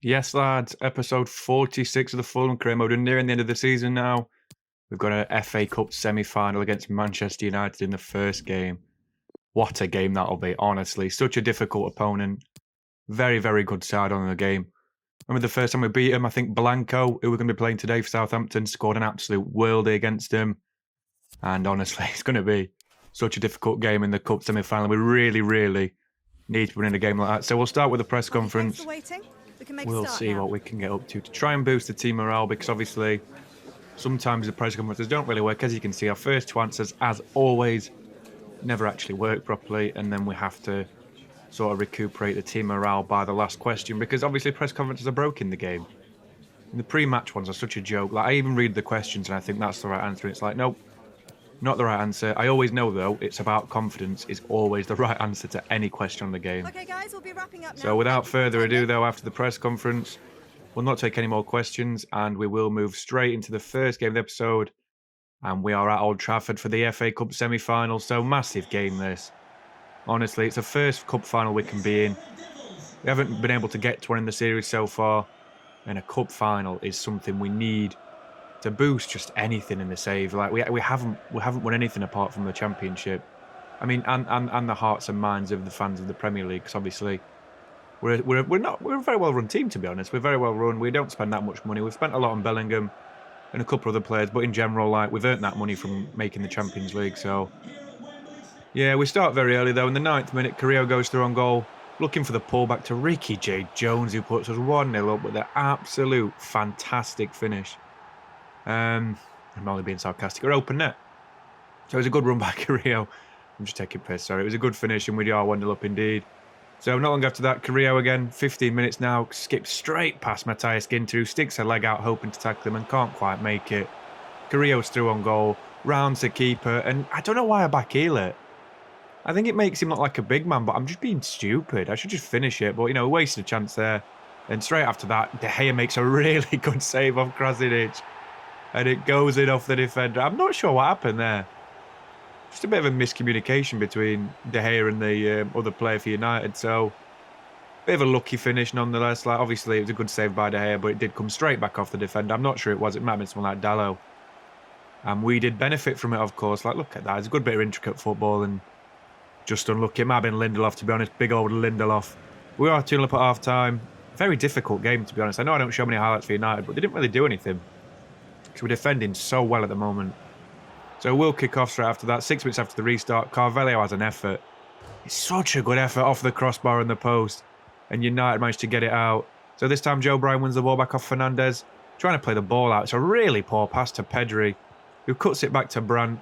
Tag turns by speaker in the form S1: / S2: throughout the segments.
S1: Yes, lads, episode 46 of the Fulham CAREERMODE. We're nearing the end of the season now. We've got an FA Cup semi-final against Manchester United in the first game. What a game that'll be, honestly. Such a difficult opponent. Very, very good side on the game. Remember the first time we beat him, I think Blanco, who we're going to be playing today for Southampton, scored an absolute worldie against him. And honestly, it's going to be such a difficult game in the Cup semi-final. We really, really need to win a game like that. So we'll start with the press conference. We'll see what we can get up to try and boost the team morale, because obviously sometimes the press conferences don't really work. As you can see, our first two answers, as always, never actually work properly, and then we have to sort of recuperate the team morale by the last question, because obviously press conferences are broke in the game. And the pre-match ones are such a joke. Like, I even read the questions and I think that's the right answer. It's like, nope, not the right answer. I always know, though, it's about confidence is always the right answer to any question on the game.
S2: Okay, guys, we'll be wrapping up now.
S1: So without further ado, though, after the press conference, we'll not take any more questions and we will move straight into the first game of the episode. And we are at Old Trafford for the FA Cup semi-final. So massive game, this. Honestly, it's the first cup final we can be in. We haven't been able to get to one in the series so far. And a cup final is something we need to boost just anything in the save. Like we haven't won anything apart from the Championship. I mean, and the hearts and minds of the fans of the Premier League. Because obviously, we're a very well run team, to be honest. We're very well run. We don't spend that much money. We've spent a lot on Bellingham and a couple of other players, but in general, like, we've earned that money from making the Champions League. So yeah, we start very early though. In the 9th minute, Carrillo goes through on goal, looking for the pullback to Ricky J. Jones, who puts us 1-0 up with an absolute fantastic finish. I'm only being sarcastic. Or open net. So it was a good run by Carrillo. I'm just taking piss, sorry. It was a good finish and we are 1-0 up indeed. So not long after that, Carrillo again, 15 minutes now, skips straight past Matthias Ginter, who sticks a leg out hoping to tackle him and can't quite make it. Carrillo's through on goal, rounds the keeper, and I don't know why I backheel it. I think it makes him look like a big man, but I'm just being stupid. I should just finish it, but, you know, wasted a chance there. And straight after that, De Gea makes a really good save off Krasnic. And it goes in off the defender. I'm not sure what happened there. Just a bit of a miscommunication between De Gea and the other player for United. So, bit of a lucky finish nonetheless. Like, obviously, it was a good save by De Gea, but it did come straight back off the defender. I'm not sure it was. It might have been someone like Dallo. And we did benefit from it, of course. Like, look at that. It's a good bit of intricate football and just unlucky. It might have been Lindelof, to be honest. Big old Lindelof. We are 2-0 up at half-time. Very difficult game, to be honest. I know I don't show many highlights for United, but they didn't really do anything. Because we're defending so well at the moment. So we'll kick off straight after that. 6 minutes after the restart, Carvalho has an effort. It's such a good effort off the crossbar and the post. And United managed to get it out. So this time Joe Bryan wins the ball back off Fernandez. Trying to play the ball out. It's a really poor pass to Pedri, who cuts it back to Brandt.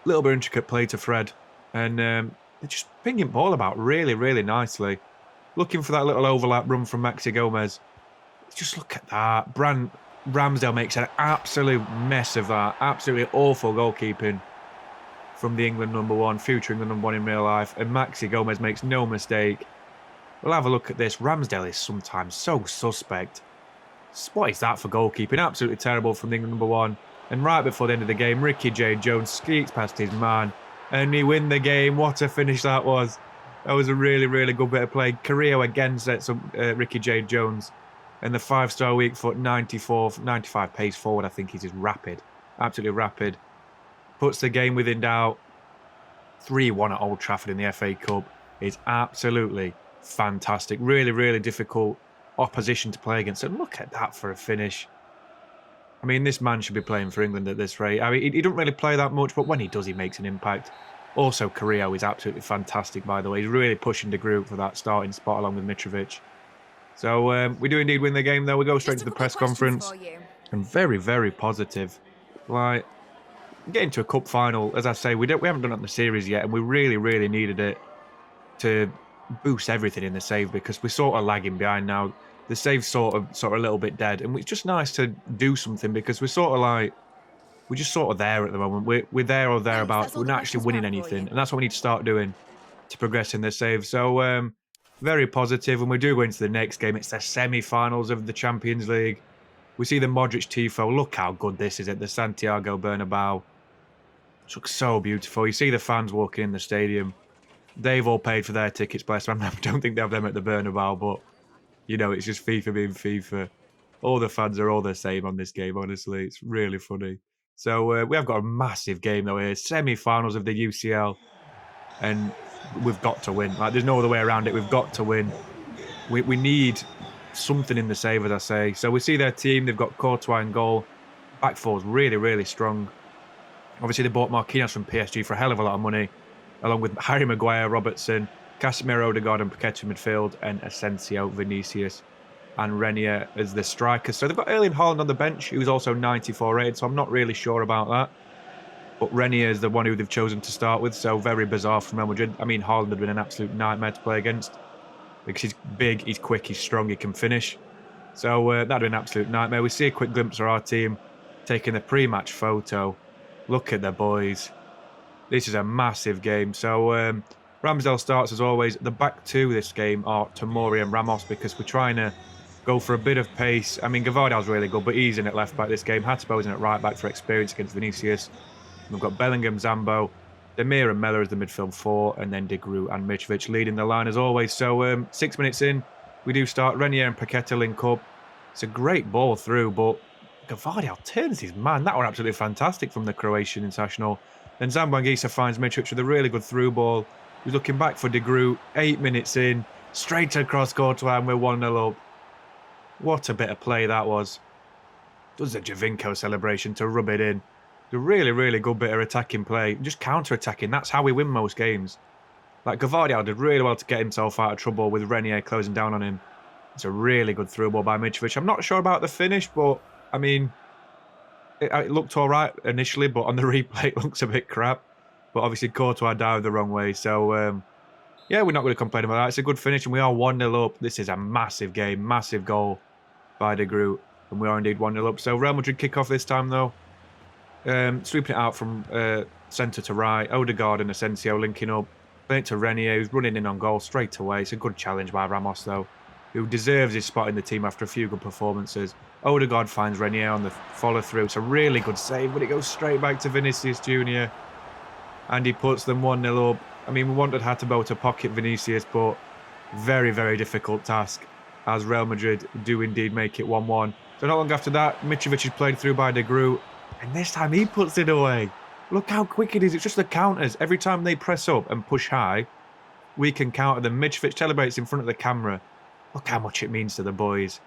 S1: Little bit intricate play to Fred. And they're just pinging ball about really, really nicely. Looking for that little overlap run from Maxi Gomez. Just look at that. Ramsdale makes an absolute mess of that. Absolutely awful goalkeeping from the England #1, future England #1 in real life. And Maxi Gomez makes no mistake. We'll have a look at this. Ramsdale is sometimes so suspect. What is that for goalkeeping? Absolutely terrible from the England #1. And right before the end of the game, Ricky J. Jones skeets past his man. And we win the game. What a finish that was. That was a really, really good bit of play. Carrillo again sets up Ricky J. Jones. And the 5-star weak foot, 95 pace forward, I think he's just rapid. Absolutely rapid. Puts the game within doubt. 3-1 at Old Trafford in the FA Cup is absolutely fantastic. Really, really difficult opposition to play against. And look at that for a finish. I mean, this man should be playing for England at this rate. I mean, he doesn't really play that much, but when he does, he makes an impact. Also, Carrillo is absolutely fantastic, by the way. He's really pushing the group for that starting spot along with Mitrovic. So we do indeed win the game, though. We go straight to the press conference. And very, very positive. Like, getting to a cup final, as I say, we haven't done it in the series yet, and we really, really needed it to boost everything in the save, because we're sort of lagging behind now. The save's sort of a little bit dead, and it's just nice to do something, because we're just sort of there at the moment. We're there or thereabouts. We're not actually winning anything, and that's what we need to start doing to progress in the save. So very positive, and we do go into the next game. It's the semi-finals of the Champions League. We see the Modric tifo. Look how good this is at the Santiago Bernabeu. It looks so beautiful. You see the fans walking in the stadium. They've all paid for their tickets, bless them. I don't think they have them at the Bernabeu, but You know, it's just FIFA being FIFA. All the fans are all the same on this game, honestly. It's really funny. So we have got a massive game, though, here. Semi-finals of the UCL. And we've got to win. Like, there's no other way around it. We've got to win. We need something in the save, as I say. So we see their team. They've got Courtois in goal. Back four's really, really strong. Obviously, they bought Marquinhos from PSG for a hell of a lot of money, along with Harry Maguire, Robertson, Casemiro, Odegaard, and Paqueta in midfield, and Asensio, Vinicius, and Renier as the strikers. So they've got Erling Haaland on the bench, who's also 94 rated, so I'm not really sure about that. But Renier is the one who they've chosen to start with, so very bizarre from Real Madrid. I mean, Haaland had been an absolute nightmare to play against because he's big, he's quick, he's strong, he can finish. So that'd be an absolute nightmare. We see a quick glimpse of our team taking the pre-match photo. Look at the boys. This is a massive game. So Ramsdale starts as always. The back two this game are Tomori and Ramos because we're trying to go for a bit of pace. I mean, Gvardiol's really good, but he's in at left back this game. Hatebo's in at right back for experience against Vinicius. We've got Bellingham, Zambo, Demir and Mellor as the midfield four, and then De Groot and Mitrovic leading the line as always. So 6 minutes in, we do start. Renier and Paqueta link up. It's a great ball through, but Gvardiol turns his man. That were absolutely fantastic from the Croatian international. Then Zambo Anguissa finds Mitrovic with a really good through ball. He's looking back for De Groot. 8 minutes in, straight across Courtois, and we're 1-0 up. What a bit of play that was. Does the Javinko celebration to rub it in. A really, really good bit of attacking play. Just counter-attacking. That's how we win most games. Like, Gvardiol did really well to get himself out of trouble with Renier closing down on him. It's a really good through ball by Mitrovic. I'm not sure about the finish, but, I mean, it looked all right initially, but on the replay, it looks a bit crap. But obviously, Courtois dived the wrong way. So, yeah, we're not going to complain about that. It's a good finish, and we are 1-0 up. This is a massive game. Massive goal by De Groot. And we are indeed 1-0 up. So, Real Madrid kick off this time, though. Sweeping it out from centre to right. Odegaard and Asensio linking up. Playing it to Renier, who's running in on goal straight away. It's a good challenge by Ramos, though, who deserves his spot in the team after a few good performances. Odegaard finds Renier on the follow-through. It's a really good save, but it goes straight back to Vinicius Jr. And he puts them 1-0 up. I mean, we wanted Hatebo to pocket Vinicius, but very, very difficult task, as Real Madrid do indeed make it 1-1. So not long after that, Mitrovic is played through by De Groot. And this time he puts it away. Look how quick it is. It's just the counters. Every time they press up and push high, we can counter them. Mitrovic celebrates in front of the camera. Look how much it means to the boys.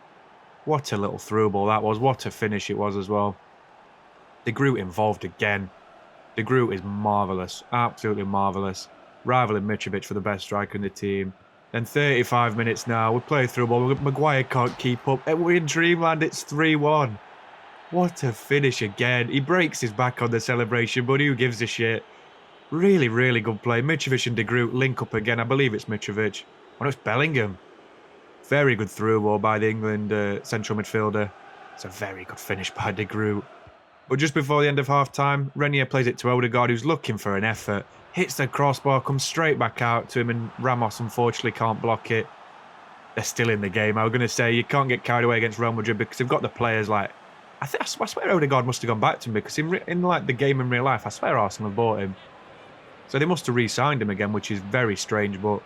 S1: What a little through ball that was. What a finish it was as well. De Groot involved again. De Groot is marvellous. Absolutely marvellous. Rivaling Mitrovic for the best striker in the team. Then 35 minutes now. We play through ball. Maguire can't keep up. We're in dreamland. It's 3-1. What a finish again. He breaks his back on the celebration, but who gives a shit? Really, really good play. Mitrovic and De Groot link up again. I believe it's Mitrovic. Oh, no, it's Bellingham. Very good through ball by the England central midfielder. It's a very good finish by De Groot. But just before the end of half-time, Renier plays it to Odegaard, who's looking for an effort. Hits the crossbar, comes straight back out to him, and Ramos unfortunately can't block it. They're still in the game. I was going to say, you can't get carried away against Real Madrid because they've got the players like... I swear Odegaard must have gone back to him because in like the game in real life, I swear Arsenal have bought him. So they must have re-signed him again, which is very strange. But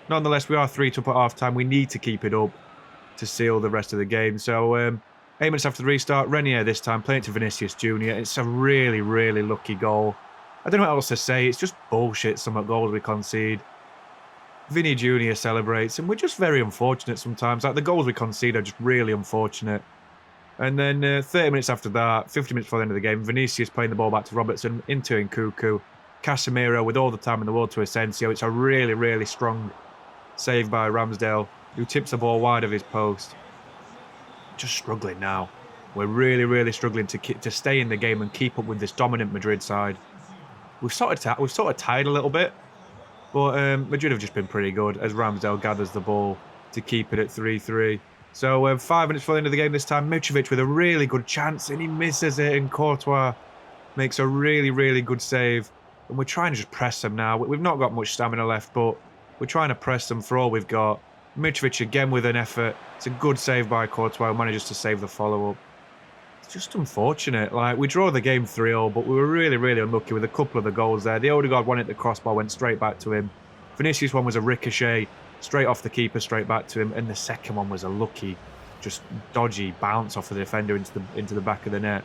S1: nonetheless, we are 3-2 up at half-time. We need to keep it up to seal the rest of the game. So 8 minutes after the restart, Renier this time playing to Vinicius Jr. It's a really, really lucky goal. I don't know what else to say. It's just bullshit, some of the goals we concede. Vinny Jr. celebrates, and we're just very unfortunate sometimes. Like, the goals we concede are just really unfortunate. And then 30 minutes after that, 50 minutes before the end of the game, Vinicius playing the ball back to Robertson, into Nkunku. Casemiro with all the time in the world to Asensio. It's a really, really strong save by Ramsdale, who tips the ball wide of his post. Just struggling now. We're really, really struggling to stay in the game and keep up with this dominant Madrid side. We've sort of tied a little bit, but Madrid have just been pretty good as Ramsdale gathers the ball to keep it at 3-3. So 5 minutes before the end of the game this time, Mitrovic with a really good chance, and he misses it, and Courtois makes a really, really good save. And we're trying to just press them now. We've not got much stamina left, but we're trying to press them for all we've got. Mitrovic again with an effort. It's a good save by Courtois, who manages to save the follow-up. It's just unfortunate. Like, we draw the game 3-0, but we were really, really unlucky with a couple of the goals there. The Odegaard one at the crossbar went straight back to him. Vinicius one was a ricochet straight off the keeper, straight back to him. And the second one was a lucky, just dodgy bounce off the defender into the back of the net.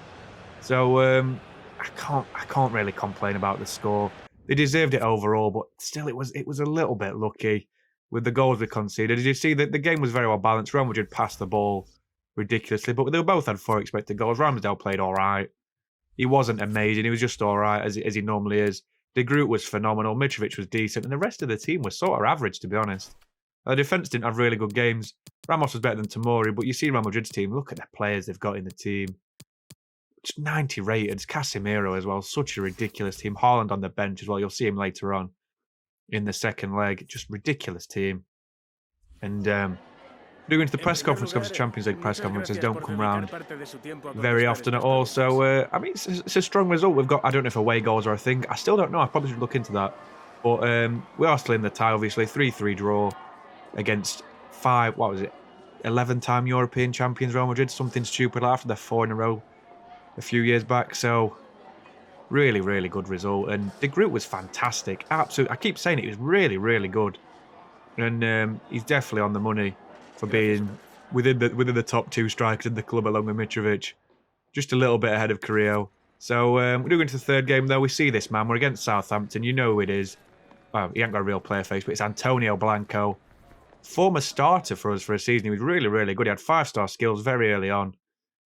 S1: So I can't really complain about the score. They deserved it overall, but still it was a little bit lucky with the goals they conceded. Did you see that the game was very well balanced? Real Madrid passed the ball ridiculously, but they both had 4 expected goals. Ramsdale played all right. He wasn't amazing. He was just all right as he normally is. De Groot was phenomenal. Mitrovic was decent, and the rest of the team was sort of average, to be honest. The defence didn't have really good games. Ramos was better than Tomori, but you see Real Madrid's team. Look at the players they've got in the team. Just 90 rated. Casemiro as well. Such a ridiculous team. Haaland on the bench as well. You'll see him later on in the second leg. Just ridiculous team. And going to the press conference, because the Champions League press conferences don't come round very often at all. So, I mean, it's a strong result. We've got, I don't know if away goals are a thing. I still don't know. I probably should look into that. But we are still in the tie, obviously. 3-3 draw against 11-time European champions Real Madrid. Something stupid like after their 4 in a row a few years back. So, really, really good result. And De Groot was fantastic. Absolutely. I keep saying it. He was really, really good. And he's definitely on the money for being within the top 2 strikers in the club along with Mitrovic. Just a little bit ahead of Carrillo. So we're going to the third game though. We see this man. We're against Southampton. You know who it is. Well, he ain't got a real player face, but it's Antonio Blanco. Former starter for us for a season. He was really, really good. He had 5-star skills very early on.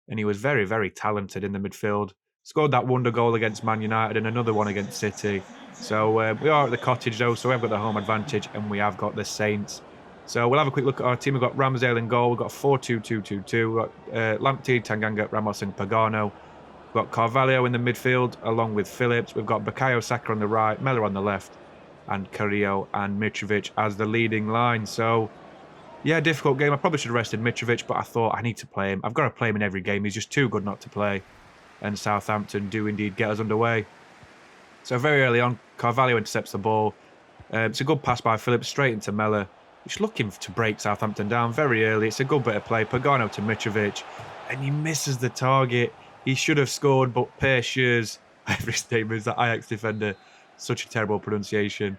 S1: And he was very, very talented in the midfield. Scored that wonder goal against Man United and another one against City. So we are at the Cottage though, so we've got the home advantage and we have got the Saints. So we'll have a quick look at our team. We've got Ramsdale in goal. We've got 4-2-2-2-2. We've got Lamptey, Tanganga, Ramos and Pagano. We've got Carvalho in the midfield along with Phillips. We've got Bukayo Saka on the right, Mellor on the left, and Carrillo and Mitrovic as the leading line. So, yeah, difficult game. I probably should have rested Mitrovic, but I thought I need to play him. I've got to play him in every game. He's just too good not to play. And Southampton do indeed get us underway. So very early on, Carvalho intercepts the ball. It's a good pass by Phillips straight into Mellor. He's looking to break Southampton down very early. It's a good bit of play. Pagano to Mitrovic. And he misses the target. He should have scored, but Pershers, every name is that Ajax defender, such a terrible pronunciation,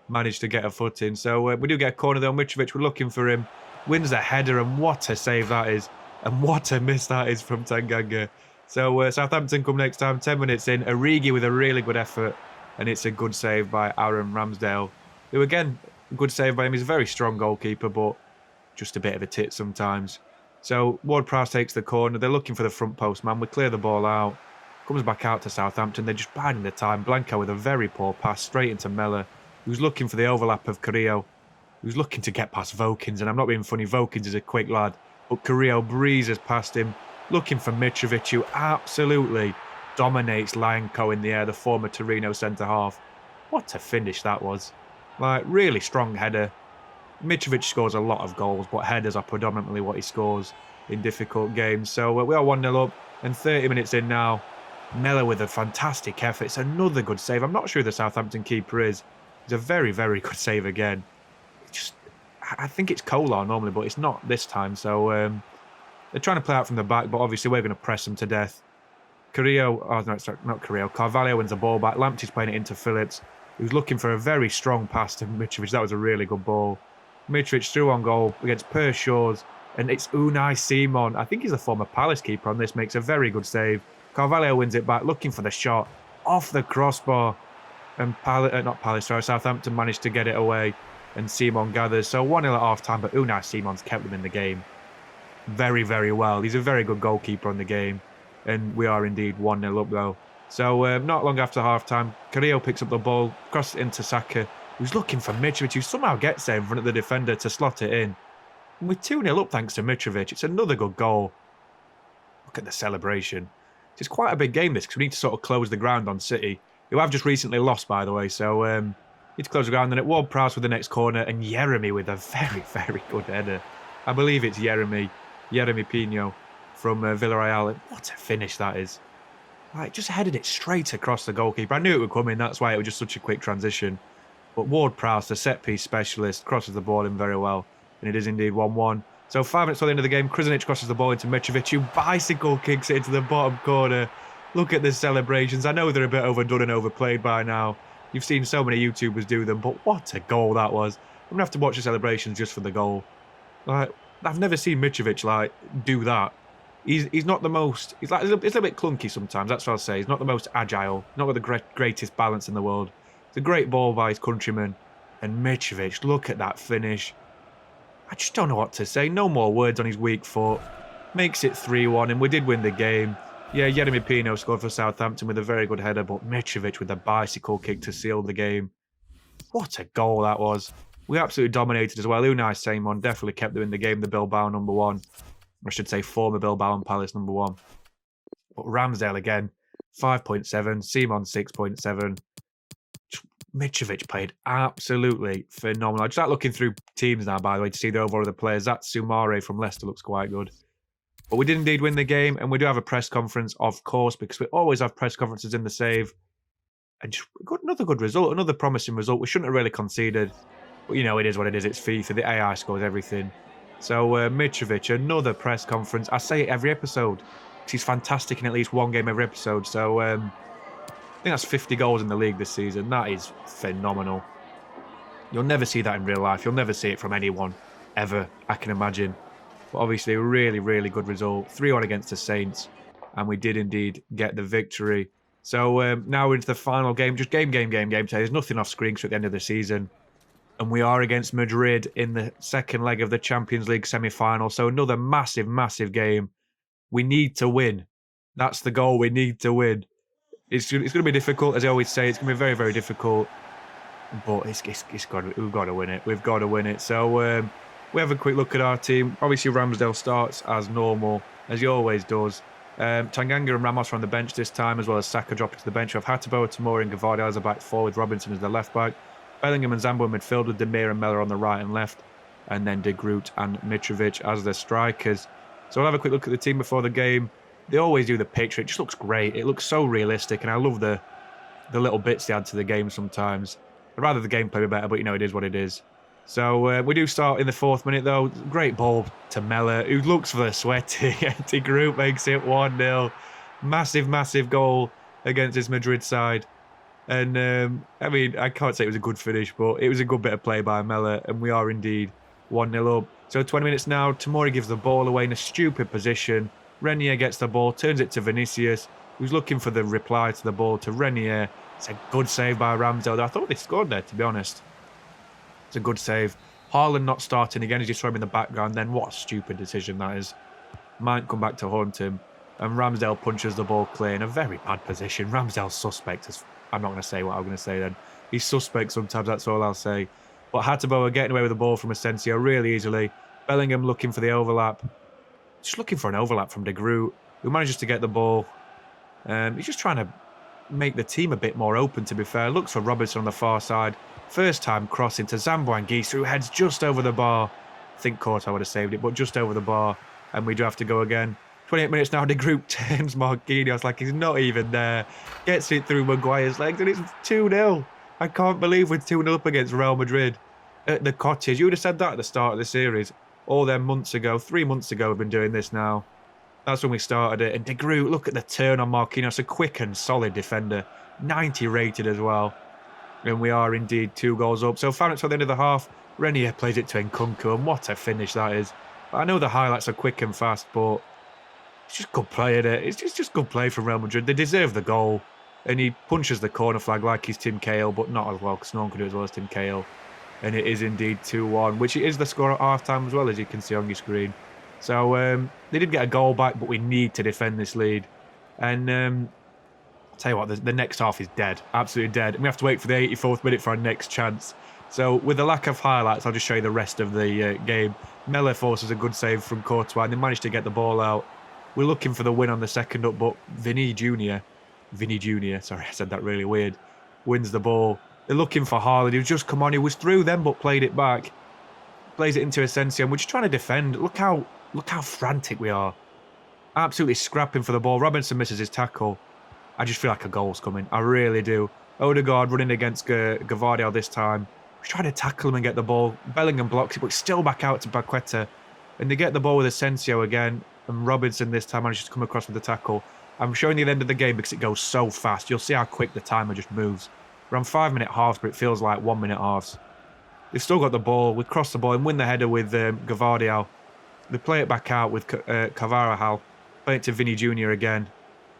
S1: managed to get a foot in. So we do get a corner though. Mitrovic, we're looking for him. Wins a header, and what a save that is. And what a miss that is from Tanganga. So Southampton come next time, 10 minutes in. Origi with a really good effort. And it's a good save by Aaron Ramsdale, who again, good save by him. He's a very strong goalkeeper, but just a bit of a tit sometimes. So Ward-Prowse takes the corner. They're looking for the front post man. We clear the ball out. Comes back out to Southampton. They're just biding the time. Blanco with a very poor pass straight into Mellor, who's looking for the overlap of Carrillo, who's looking to get past Vokins. And I'm not being funny, Vokins is a quick lad. But Carrillo breezes past him, looking for Mitrovic, who absolutely dominates Lyanco in the air, the former Torino centre-half. What a finish that was. Like, really strong header. Mitrovic scores a lot of goals, but headers are predominantly what he scores in difficult games. So we are 1-0 up, and 30 minutes in now. Mellor with a fantastic effort. It's another good save. I'm not sure who the Southampton keeper is. It's a very, very good save again. I think it's Kolar normally, but it's not this time. So they're trying to play out from the back, but obviously we're going to press them to death. Carvalho wins the ball back. Lamptey's playing it into Phillips, who's looking for a very strong pass to Mitrovic. That was a really good ball. Mitrovic through on goal against Pershers, and it's Unai Simon. I think he's a former Palace keeper on this, makes a very good save. Carvalho wins it back, looking for the shot off the crossbar. And Southampton managed to get it away, and Simon gathers. So 1-0 at half-time, but Unai Simon's kept them in the game very, very well. He's a very good goalkeeper on the game, and we are indeed 1-0 up though. So not long after half-time, Carrillo picks up the ball, crosses it into Saka, who's looking for Mitrovic, who somehow gets there in front of the defender to slot it in. And we're 2-0 up thanks to Mitrovic. It's another good goal. Look at the celebration. It's quite a big game this, because we need to sort of close the ground on City, who have just recently lost, by the way. So need to close the ground. Then at Ward-Prowse with the next corner, and Yeremy with a very, very good header. I believe it's Yeremy Pino from Villarreal. What a finish that is. Like, just headed it straight across the goalkeeper. I knew it would come in, that's why it was just such a quick transition. But Ward-Prowse, the set-piece specialist, crosses the ball in very well. And it is indeed 1-1. So 5 minutes till the end of the game, Krunic crosses the ball into Mitrovic, who bicycle kicks it into the bottom corner. Look at the celebrations. I know they're a bit overdone and overplayed by now. You've seen so many YouTubers do them, but what a goal that was. I'm going to have to watch the celebrations just for the goal. Like, I've never seen Mitrovic, like, do that. He's not the most... He's a little bit clunky sometimes, that's what I'll say. He's not the most agile, not got the greatest balance in the world. It's a great ball by his countryman. And Mitrovic, look at that finish. I just don't know what to say. No more words on his weak foot. Makes it 3-1, and we did win the game. Yeah, Yeremy Pino scored for Southampton with a very good header, but Mitrovic with a bicycle kick to seal the game. What a goal that was. We absolutely dominated as well. Unai Simon definitely kept them in the game, the Bilbao number one. I should say former Bilbao and Palace number one. But Ramsdale again, 5.7. Simon, 6.7. Mitrovic played absolutely phenomenal. I just like looking through teams now, by the way, to see the overall of the players. That Soumare from Leicester looks quite good. But we did indeed win the game, and we do have a press conference, of course, because we always have press conferences in the save. And just got another good result, another promising result. We shouldn't have really conceded. But, you know, it is what it is. It's FIFA. The AI scores everything. So, Mitrovic, another press conference. I say it every episode. He's fantastic in at least one game every episode. So, I think that's 50 goals in the league this season. That is phenomenal. You'll never see that in real life. You'll never see it from anyone, ever, I can imagine. But obviously, a really, really good result. 3-1 against the Saints. And we did indeed get the victory. So now we're into the final game. Just game today. There's nothing off screen at the end of the season. And we are against Madrid in the second leg of the Champions League semi-final. So another massive, massive game. We need to win. That's the goal. We need to win. It's going to be difficult, as I always say. It's going to be very, very difficult. But we've got to win it. We've got to win it. So we have a quick look at our team. Obviously, Ramsdale starts as normal, as he always does. Tanganga and Ramos are on the bench this time, as well as Saka dropping to the bench. We have Hatabo, Tomori and Gavardia as a back four, with Robinson as the left back. Bellingham and Zambo in midfield, with Demir and Mellor on the right and left. And then De Groot and Mitrovic as the strikers. So we'll have a quick look at the team before the game. They always do the picture. It just looks great. It looks so realistic, and I love the little bits they add to the game sometimes. I'd rather the gameplay be better, but you know, it is what it is. So we do start in the 4th minute, though. Great ball to Mellor, who looks for the sweaty. De Groot makes it 1-0. Massive, massive goal against this Madrid side. And, I mean, I can't say it was a good finish, but it was a good bit of play by Mellor, and we are indeed 1-0 up. So 20 minutes now, Tomori gives the ball away in a stupid position. Renier gets the ball, turns it to Vinicius, who's looking for the reply to the ball to Renier. It's a good save by Ramsdale. I thought they scored there, to be honest. It's a good save. Haaland not starting again as you saw him in the background. Then what a stupid decision that is. Might come back to haunt him. And Ramsdale punches the ball clear in a very bad position. Ramsdale's suspect. I'm not going to say what I'm going to say then. He's suspect sometimes, that's all I'll say. But Hatabo are getting away with the ball from Asensio really easily. Bellingham looking for the overlap. Just looking for an overlap from De Groot, who manages to get the ball. He's just trying to make the team a bit more open, to be fair. Looks for Robertson on the far side. First time cross into Zambo Anguissa, who heads just over the bar. I think Courtois would have saved it, but just over the bar. And we do have to go again. 28 minutes now, De Groot turns Marquinhos like he's not even there. Gets it through Maguire's legs, and it's 2-0. I can't believe we're 2-0 up against Real Madrid at the Cottage. You would have said that at the start of the series. All them months ago, 3 months ago, we've been doing this now. That's when we started it. And De Groot, look at the turn on Marquinhos. A quick and solid defender. 90 rated as well. And we are indeed 2 goals up. So 5 minutes at the end of the half, Renier plays it to Nkunku. And what a finish that is. But I know the highlights are quick and fast, but it's just good play, isn't it? It's just good play from Real Madrid. They deserve the goal. And he punches the corner flag like he's Tim Cahill, but not as well, because no one can do it as well as Tim Cahill. And it is indeed 2-1, which is the score at half-time as well, as you can see on your screen. So they did get a goal back, but we need to defend this lead. And I'll tell you what, the next half is dead, absolutely dead. And we have to wait for the 84th minute for our next chance. So with the lack of highlights, I'll just show you the rest of the game. Mellor forces a good save from Courtois, and they managed to get the ball out. We're looking for the win on the second up, but Vinny Jr., sorry, I said that really weird, wins the ball. They're looking for Haaland, who's just come on. He was through them, but played it back. Plays it into Asensio, and we're just trying to defend. Look how frantic we are. Absolutely scrapping for the ball. Robinson misses his tackle. I just feel like a goal's coming. I really do. Odegaard running against Gavardia this time. He's trying to tackle him and get the ball. Bellingham blocks it, but still back out to Paqueta. And they get the ball with Asensio again. And Robinson this time manages to come across with the tackle. I'm showing you the end of the game because it goes so fast. You'll see how quick the timer just moves. We're on 5-minute halves, but it feels like 1-minute halves. They've still got the ball. We cross the ball and win the header with Gavardiol. They play it back out with Carvajal. Play it to Vinny Jr. again.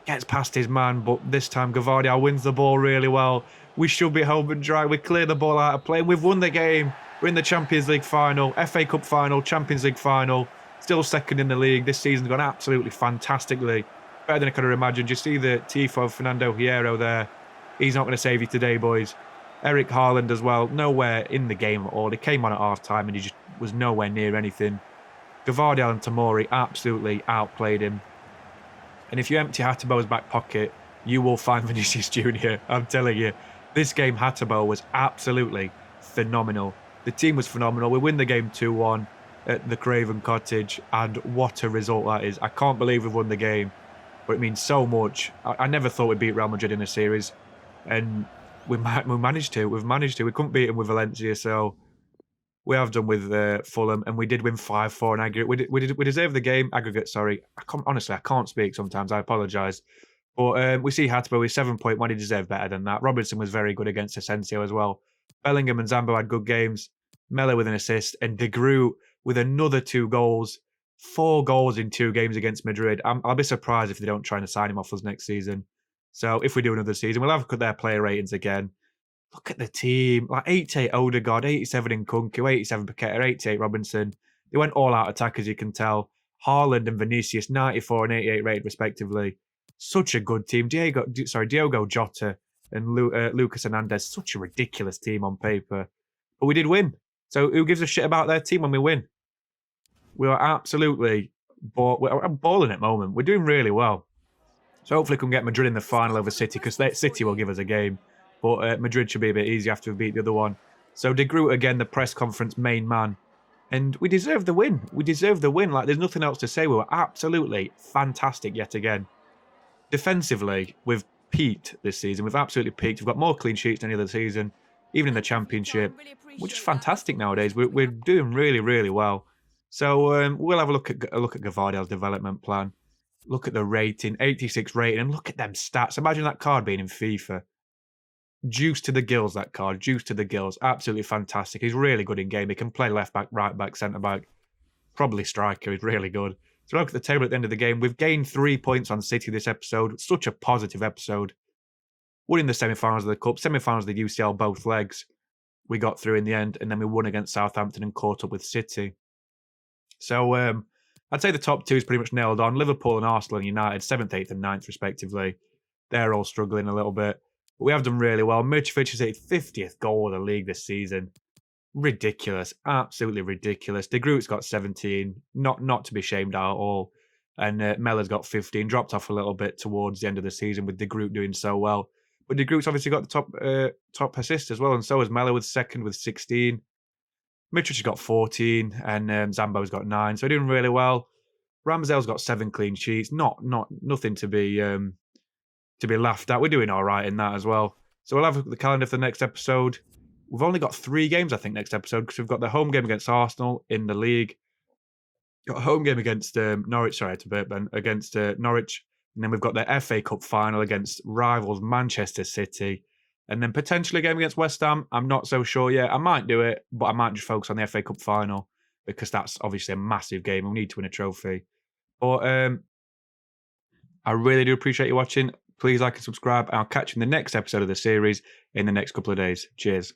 S1: Gets past his man, but this time Gavardiol wins the ball really well. We should be home and dry. We clear the ball out of play. We've won the game. We're in the Champions League final, FA Cup final, Champions League final. Still second in the league. This season's gone absolutely fantastically. Better than I could have imagined. You see the tifo of Fernando Hierro there. He's not going to save you today, boys. Eric Haaland as well. Nowhere in the game at all. He came on at half-time and he just was nowhere near anything. Gavardiol and Tomori absolutely outplayed him. And if you empty Hatebo's back pocket, you will find Vinicius Jr. I'm telling you. This game, Hatebo was absolutely phenomenal. The team was phenomenal. We win the game 2-1 at the Craven Cottage. And what a result that is. I can't believe we've won the game. But it means so much. I never thought we'd beat Real Madrid in a series. And we managed to. We've managed to. We couldn't beat them with Valencia, so we have done with Fulham, and we did win 5-4 in aggregate. We deserve the game. Aggregate, sorry. Honestly, I can't speak sometimes. I apologise. But we see Hatebo with 7.1. He deserved better than that. Robinson was very good against Asensio as well. Bellingham and Zambo had good games. Mella with an assist, and De Groot with another 2 goals. 4 goals in 2 games against Madrid. I'll be surprised if they don't try to sign him off us next season. So if we do another season, we'll have a look at their player ratings again. Look at the team. Like 88 Odegaard, 87 Nkunku, 87 Paqueta, 88 Robinson. They went all out attack, as you can tell. Haaland and Vinicius, 94 and 88 rated respectively. Such a good team. Diogo Jota and Lucas Hernandez. Such a ridiculous team on paper. But we did win. So who gives a shit about their team when we win? We are absolutely we're balling at the moment. We're doing really well. So hopefully we can get Madrid in the final over City, because City will give us a game. But Madrid should be a bit easier after we beat the other one. So De Groot again, the press conference main man. And we deserve the win. We deserve the win. Like, there's nothing else to say. We were absolutely fantastic yet again. Defensively, we've peaked this season. We've absolutely peaked. We've got more clean sheets than any other season. Even in the Championship. We're just fantastic nowadays. We're doing really, really well. So we'll have a look at Gavardiol's development plan. Look at the rating, 86 rating, and look at them stats. Imagine that card being in FIFA. Juice to the gills, that card. Juice to the gills. Absolutely fantastic. He's really good in game. He can play left back, right back, centre back. Probably striker. He's really good. So look at the table at the end of the game. We've gained 3 points on City this episode. Such a positive episode. Winning the semi-finals of the Cup, semi-finals of the UCL, both legs. We got through in the end, and then we won against Southampton and caught up with City. So I'd say the top 2 is pretty much nailed on. Liverpool and Arsenal and United, 7th, 8th and 9th respectively. They're all struggling a little bit. But we have done really well. Mitrovic has hit 50th goal of the league this season. Ridiculous. Absolutely ridiculous. De Groot's got 17. Not to be shamed at all. And Mella's got 15. Dropped off a little bit towards the end of the season with De Groot doing so well. But De Groot's obviously got the top assist as well. And so has Mella with 2nd with 16. Mitrovic has got 14. And Zambo's got 9. So doing really well. Ramsdale's got 7 clean sheets. Nothing to be laughed at. We're doing all right in that as well. So we'll have a look at the calendar for the next episode. We've only got 3 games, I think, next episode, because we've got the home game against Arsenal in the league. Got a home game against Norwich, against Norwich. And then we've got the FA Cup final against rivals Manchester City. And then potentially a game against West Ham. I'm not so sure yet. I might do it, but I might just focus on the FA Cup final, because that's obviously a massive game. We need to win a trophy. But I really do appreciate you watching. Please like and subscribe. I'll catch you in the next episode of the series in the next couple of days. Cheers.